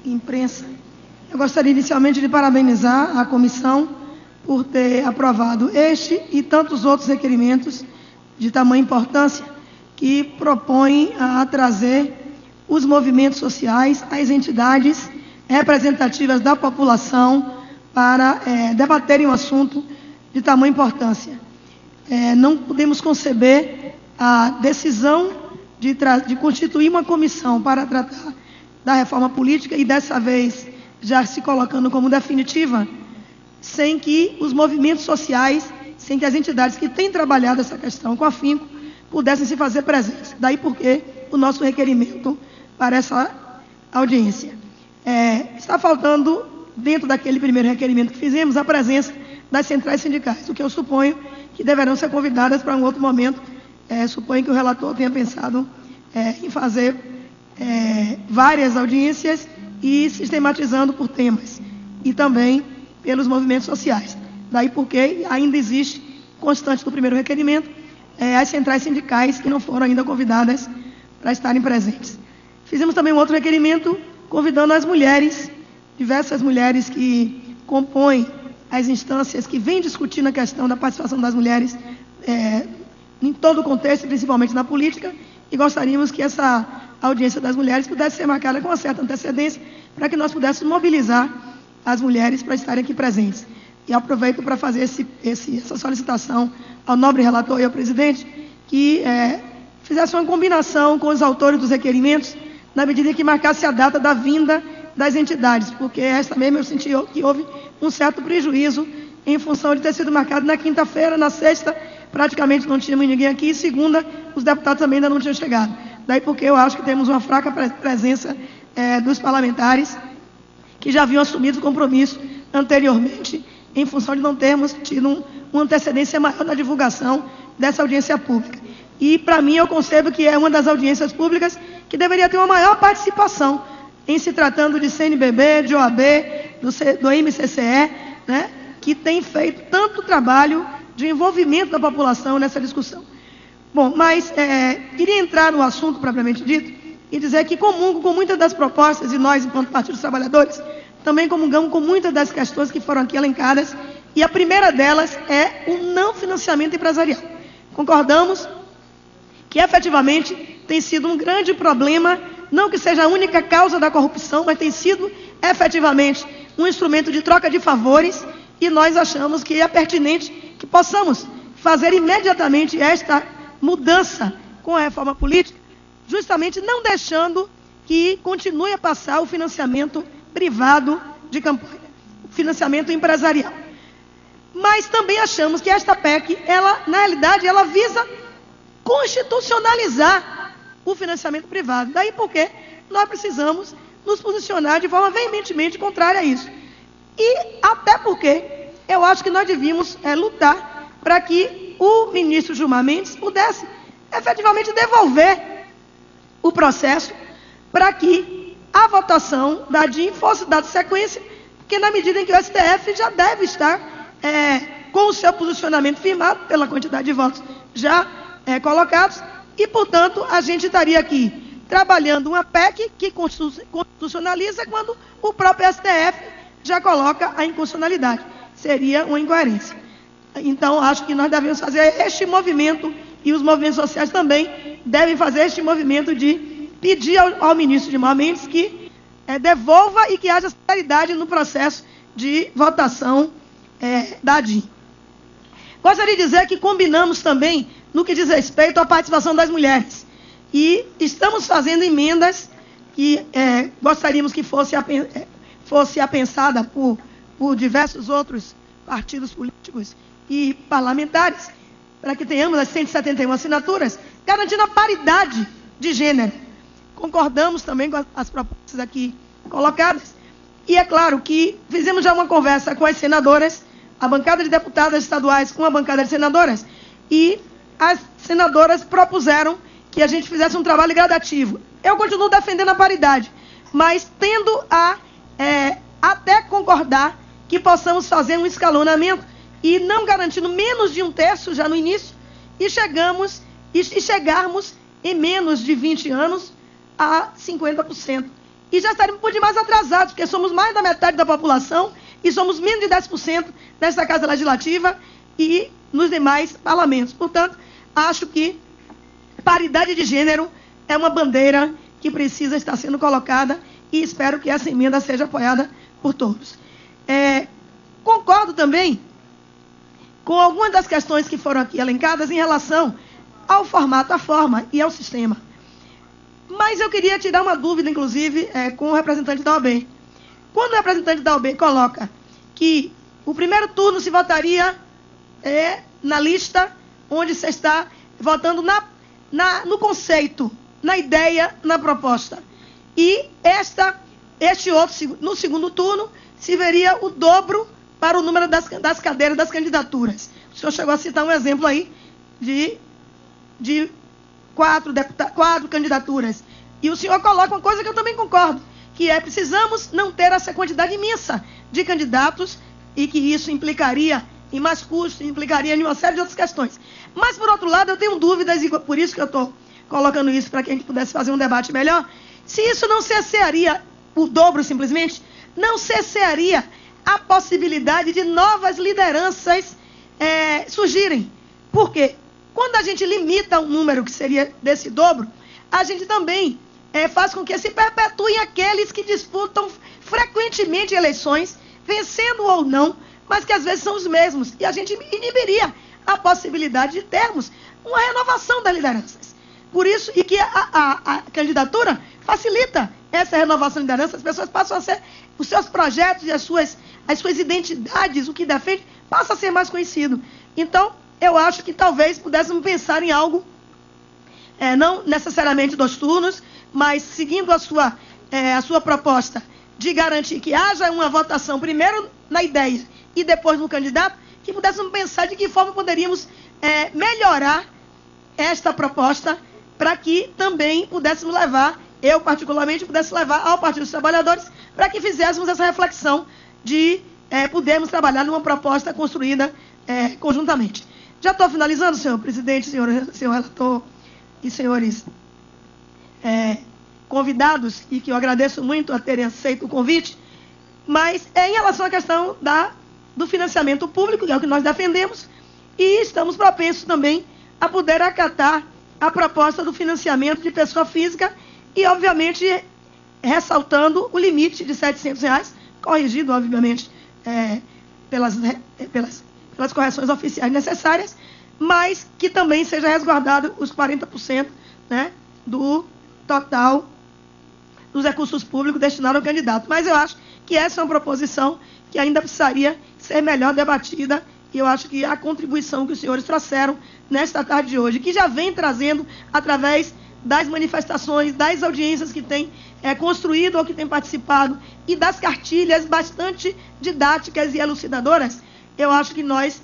imprensa, eu gostaria inicialmente de parabenizar a comissão por ter aprovado este e tantos outros requerimentos de tamanha importância que propõem a trazer os movimentos sociais, as entidades representativas da população para debaterem um assunto de tamanha importância. Não podemos conceber a decisão de constituir uma comissão para tratar da reforma política e dessa vez já se colocando como definitiva, sem que os movimentos sociais, sem que as entidades que têm trabalhado essa questão com afinco pudessem se fazer presentes. Daí porque o nosso requerimento para essa audiência. Está faltando, dentro daquele primeiro requerimento que fizemos, a presença das centrais sindicais, o que eu suponho que deverão ser convidadas para um outro momento. Suponho que o relator tenha pensado em fazer várias audiências e sistematizando por temas e também pelos movimentos sociais. Daí porque ainda existe, constante do primeiro requerimento, as centrais sindicais que não foram ainda convidadas para estarem presentes. Fizemos também um outro requerimento convidando as mulheres, diversas mulheres que compõem as instâncias que vêm discutindo a questão da participação das mulheres em todo o contexto, principalmente na política, e gostaríamos que essa audiência das mulheres pudesse ser marcada com uma certa antecedência para que nós pudéssemos mobilizar as mulheres para estarem aqui presentes. E aproveito para fazer essa solicitação ao nobre relator e ao presidente que fizesse uma combinação com os autores dos requerimentos, na medida em que marcasse a data da vinda das entidades, porque esta mesmo eu senti que houve um certo prejuízo em função de ter sido marcado na quinta-feira, na sexta, praticamente não tínhamos ninguém aqui, e segunda, os deputados também ainda não tinham chegado. Daí porque eu acho que temos uma fraca presença dos parlamentares que já haviam assumido o compromisso anteriormente, em função de não termos tido uma antecedência maior na divulgação dessa audiência pública. E, para mim, eu concebo que é uma das audiências públicas que deveria ter uma maior participação em se tratando de CNBB, de OAB, do MCCE, né, que tem feito tanto trabalho de envolvimento da população nessa discussão. Bom, mas queria entrar no assunto propriamente dito e dizer que comungo com muitas das propostas, e nós, enquanto Partido dos Trabalhadores, também comungamos com muitas das questões que foram aqui elencadas, e a primeira delas é o não financiamento empresarial. Concordamos que efetivamente tem sido um grande problema, não que seja a única causa da corrupção, mas tem sido efetivamente um instrumento de troca de favores, e nós achamos que é pertinente que possamos fazer imediatamente esta mudança com a reforma política, justamente não deixando que continue a passar o financiamento privado de campanha, o financiamento empresarial. Mas também achamos que esta PEC, na realidade, ela visa constitucionalizar o financiamento privado. Daí porque nós precisamos nos posicionar de forma veementemente contrária a isso. E até porque eu acho que nós devíamos lutar para que o ministro Gilmar Mendes pudesse efetivamente devolver o processo para que a votação da DIN fosse dada sequência, porque na medida em que o STF já deve estar com o seu posicionamento firmado pela quantidade de votos já colocados, e, portanto, a gente estaria aqui trabalhando uma PEC que constitucionaliza quando o próprio STF já coloca a inconstitucionalidade. Seria uma incoerência. Então, acho que nós devemos fazer este movimento, e os movimentos sociais também devem fazer este movimento de pedir ao ministro Gilmar Mendes que devolva e que haja celeridade no processo de votação da DIN. Gostaria de dizer que combinamos também no que diz respeito à participação das mulheres. E estamos fazendo emendas que gostaríamos que fosse apensada por diversos outros partidos políticos e parlamentares, para que tenhamos as 171 assinaturas, garantindo a paridade de gênero. Concordamos também com as propostas aqui colocadas. E é claro que fizemos já uma conversa com as senadoras, a bancada de deputadas estaduais com a bancada de senadoras, e as senadoras propuseram que a gente fizesse um trabalho gradativo. Eu continuo defendendo a paridade, mas tendo a até concordar que possamos fazer um escalonamento e não garantindo menos de 1/3 já no início, e chegarmos em menos de 20 anos a 50%. e já estaremos por demais atrasados, porque somos mais da metade da população e somos menos de 10% nesta Casa Legislativa e nos demais parlamentos. Portanto, acho que paridade de gênero é uma bandeira que precisa estar sendo colocada e espero que essa emenda seja apoiada por todos. Concordo também com algumas das questões que foram aqui elencadas em relação ao formato, à forma e ao sistema. Mas eu queria tirar uma dúvida, inclusive, com o representante da OAB. Quando o representante da OAB coloca que o primeiro turno se votaria na lista onde você está votando no conceito, na ideia, na proposta. E este outro, no segundo turno, se veria o dobro para o número das cadeiras das candidaturas. O senhor chegou a citar um exemplo aí de 4 candidaturas. E o senhor coloca uma coisa que eu também concordo, que precisamos não ter essa quantidade imensa de candidatos e que isso implicaria em mais custos, implicaria em uma série de outras questões. Mas, por outro lado, eu tenho dúvidas, e por isso que eu estou colocando isso, para que a gente pudesse fazer um debate melhor, se isso não cessearia o dobro, simplesmente, não cessearia a possibilidade de novas lideranças surgirem. Por quê? Quando a gente limita um número que seria desse dobro, a gente também faz com que se perpetuem aqueles que disputam frequentemente eleições, vencendo ou não, mas que às vezes são os mesmos. E a gente inibiria a possibilidade de termos uma renovação das lideranças. Por isso, e que a candidatura facilita essa renovação de liderança, as pessoas passam a ser, os seus projetos e as suas identidades, o que defende, passa a ser mais conhecido. Então, eu acho que talvez pudéssemos pensar em algo, não necessariamente 2 turnos, mas seguindo a sua proposta de garantir que haja uma votação primeiro na ideia e depois no candidato, que pudéssemos pensar de que forma poderíamos melhorar esta proposta para que também pudéssemos levar, eu particularmente pudesse levar ao Partido dos Trabalhadores, para que fizéssemos essa reflexão de podermos trabalhar numa proposta construída conjuntamente. Já estou finalizando, senhor presidente, senhor relator e senhores convidados, e que eu agradeço muito a terem aceito o convite, mas em relação à questão do financiamento público, que é o que nós defendemos, e estamos propensos também a poder acatar a proposta do financiamento de pessoa física e, obviamente, ressaltando o limite de R$ 700, corrigido, obviamente, pelas correções oficiais necessárias, mas que também seja resguardado os 40%, né, do total dos recursos públicos destinados ao candidato. Mas eu acho que essa é uma proposição que ainda precisaria ser melhor debatida, e eu acho que a contribuição que os senhores trouxeram nesta tarde de hoje, que já vem trazendo através das manifestações, das audiências que tem construído ou que tem participado, e das cartilhas bastante didáticas e elucidadoras, eu acho que nós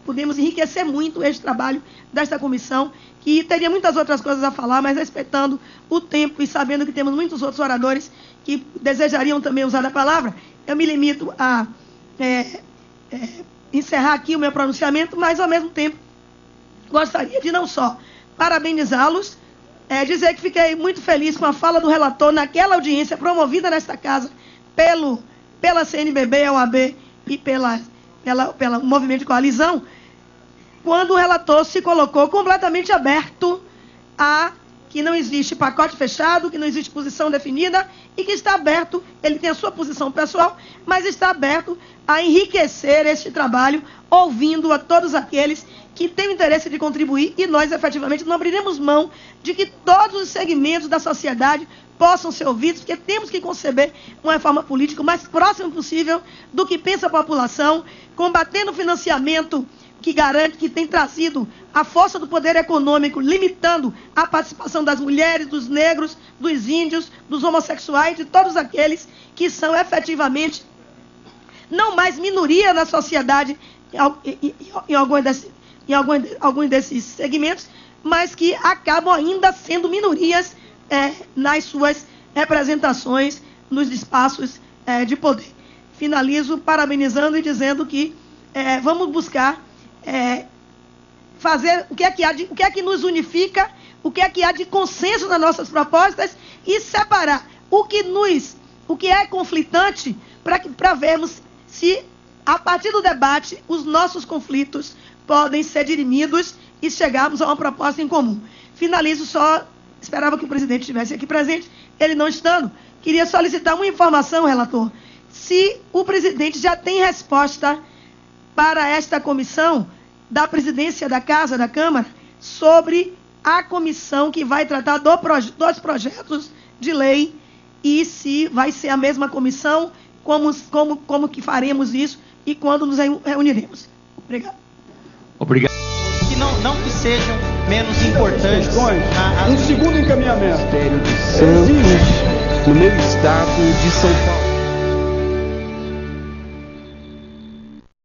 podemos enriquecer muito este trabalho desta comissão, que teria muitas outras coisas a falar, mas respeitando o tempo e sabendo que temos muitos outros oradores que desejariam também usar a palavra, eu me limito a encerrar aqui o meu pronunciamento, mas, ao mesmo tempo, gostaria de não só parabenizá-los, dizer que fiquei muito feliz com a fala do relator naquela audiência promovida nesta casa pela CNBB, a OAB e pelo movimento de coalizão, quando o relator se colocou completamente aberto a que não existe pacote fechado, que não existe posição definida e que está aberto, ele tem a sua posição pessoal, mas está aberto a enriquecer este trabalho, ouvindo a todos aqueles que têm o interesse de contribuir, e nós, efetivamente, não abriremos mão de que todos os segmentos da sociedade possam ser ouvidos, porque temos que conceber uma reforma política o mais próximo possível do que pensa a população, combatendo o financiamento que garante, que tem trazido a força do poder econômico, limitando a participação das mulheres, dos negros, dos índios, dos homossexuais, de todos aqueles que são efetivamente não mais minoria na sociedade em alguns desses segmentos, mas que acabam ainda sendo minorias nas suas representações nos espaços de poder. Finalizo parabenizando e dizendo que vamos buscar fazer o que é que nos unifica, o que é que há de consenso nas nossas propostas, e separar o que é conflitante, para vermos se, a partir do debate, os nossos conflitos podem ser dirimidos e chegarmos a uma proposta em comum. Finalizo só, esperava que o presidente estivesse aqui presente, ele não estando, queria solicitar uma informação, relator, se o presidente já tem resposta para esta comissão da presidência da Casa, da Câmara, sobre a comissão que vai tratar dos projetos de lei e se vai ser a mesma comissão, como que faremos isso e quando nos reuniremos. Obrigado. Obrigado. Que não que sejam menos importantes. Um segundo encaminhamento. Ministério de Santos, no meu estado de São Paulo.